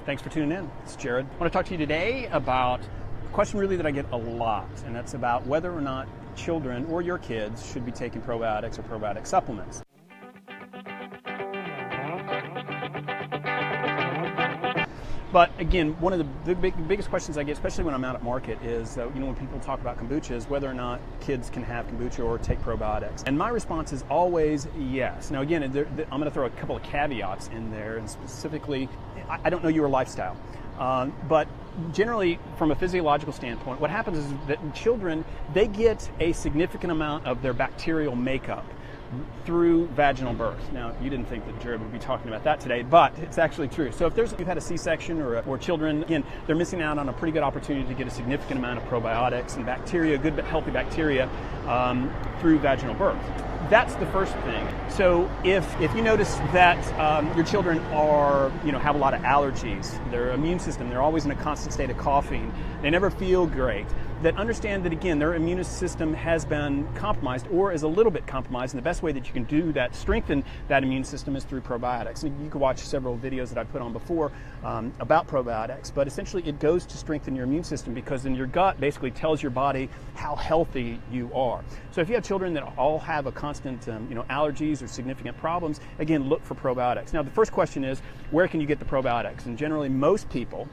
Thanks for tuning in. It's Jared. I want to talk to you today about a question really that I get a lot, and that's about whether or not children or your kids should be taking probiotics or probiotic supplements. But again, one of the biggest questions I get, especially when I'm out at market, is when people talk about kombucha, is whether or not kids can have kombucha or take probiotics. And my response is always yes. Now again, I'm going to throw a couple of caveats in there, and specifically, I don't know your lifestyle. But generally, from a physiological standpoint, what happens is that in children, they get a significant amount of their bacterial makeup through vaginal birth. Now, you didn't think that Jared would be talking about that today, but it's actually true. So if you've had a C-section or children, again, they're missing out on a pretty good opportunity to get a significant amount of probiotics and bacteria, good healthy bacteria, through vaginal birth. That's the first thing. So if you notice that your children have a lot of allergies, their immune system, they're always in a constant state of coughing, they never feel great, then understand that again, their immune system has been compromised or is a little bit compromised, and the best way that you can do that, strengthen that immune system, is through probiotics. And you can watch several videos that I've put on before about probiotics, but essentially it goes to strengthen your immune system, because then your gut basically tells your body how healthy you are. So if you have children that all have a constant allergies or significant problems, again, look for probiotics. Now the first question is, where can you get the probiotics? And generally most people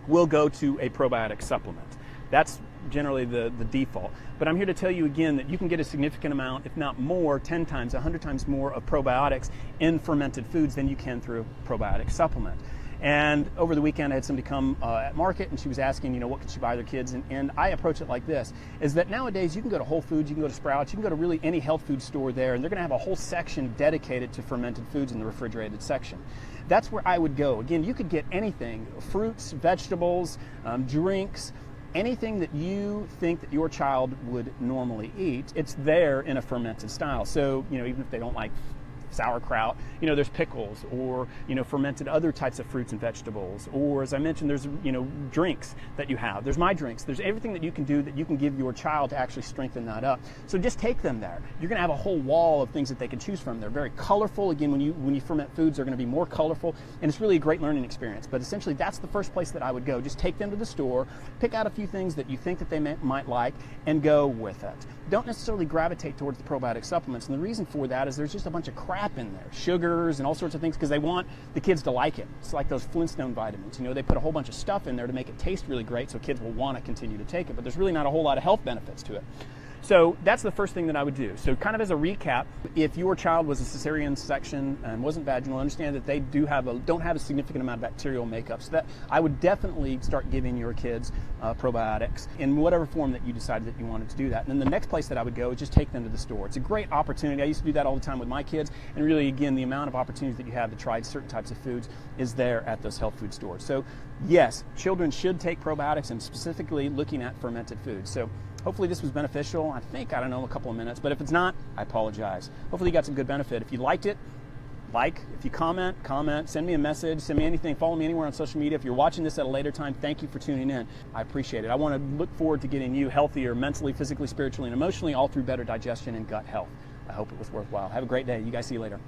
will go to a probiotic supplement. That's generally the default. But I'm here to tell you again that you can get a significant amount, if not more, 10 times, 100 times more of probiotics in fermented foods than you can through a probiotic supplement. And over the weekend, I had somebody come at market, and she was asking, what could she buy their kids? And I approach it like this, is that nowadays you can go to Whole Foods, you can go to Sprouts, you can go to really any health food store there, and they're going to have a whole section dedicated to fermented foods in the refrigerated section. That's where I would go. Again, you could get anything, fruits, vegetables, drinks, anything that you think that your child would normally eat, it's there in a fermented style. So, even if they don't like sauerkraut, there's pickles, or fermented other types of fruits and vegetables, or as I mentioned, there's drinks that you have. There's my drinks. There's everything that you can do that you can give your child to actually strengthen that up. So just take them there. You're going to have a whole wall of things that they can choose from. They're very colorful. Again, when you ferment foods, they're going to be more colorful, and it's really a great learning experience. But essentially, that's the first place that I would go. Just take them to the store, pick out a few things that you think that they might like, and go with it. Don't necessarily gravitate towards the probiotic supplements, and the reason for that is there's just a bunch of crap in there, sugars and all sorts of things, because they want the kids to like it. It's like those Flintstone vitamins. They put a whole bunch of stuff in there to make it taste really great, so kids will want to continue to take it, but there's really not a whole lot of health benefits to it. So that's the first thing that I would do. So kind of as a recap, if your child was a cesarean section and wasn't vaginal, understand that they don't have a significant amount of bacterial makeup. So that I would definitely start giving your kids probiotics in whatever form that you decided that you wanted to do that. And then the next place that I would go is just take them to the store. It's a great opportunity. I used to do that all the time with my kids, and really, again, the amount of opportunities that you have to try certain types of foods is there at those health food stores. So yes, children should take probiotics, and specifically looking at fermented foods. So hopefully this was beneficial. I don't know, a couple of minutes, but if it's not, I apologize. Hopefully you got some good benefit. If you liked it, if you comment, send me a message, send me anything, follow me anywhere on social media. If you're watching this at a later time, thank you for tuning in. I appreciate it. I want to look forward to getting you healthier mentally, physically, spiritually, and emotionally, all through better digestion and gut health. I hope it was worthwhile. Have a great day. You guys see you later.